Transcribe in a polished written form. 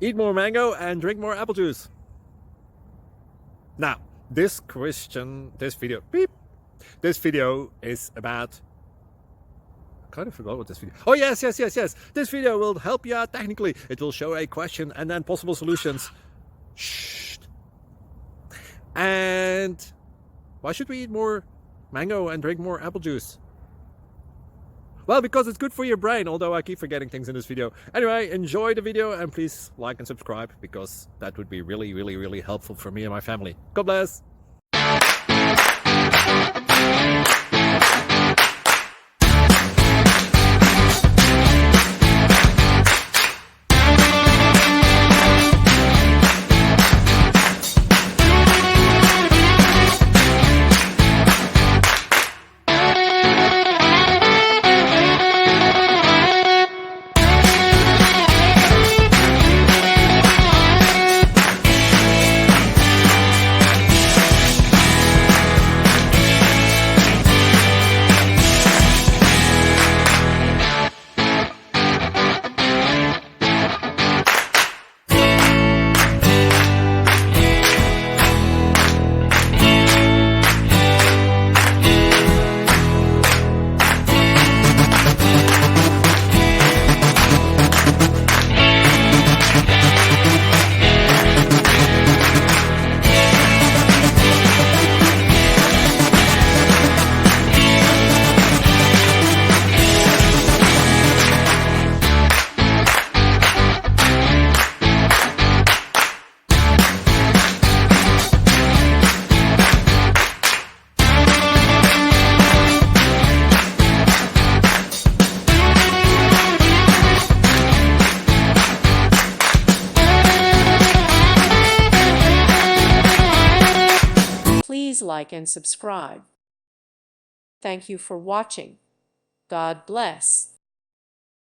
Eat more mango and drink more apple juice. Now, this video is about... I kind of forgot what this video... Oh, yes. This video will help you out technically. It will show a question and then possible solutions. Shh. And why should we eat more mango and drink more apple juice? Well, because it's good for your brain, although I keep forgetting things in this video. Anyway, enjoy the video and please like and subscribe, because that would be really helpful for me and my family. God bless! Please like and subscribe. Thank you for watching. God bless.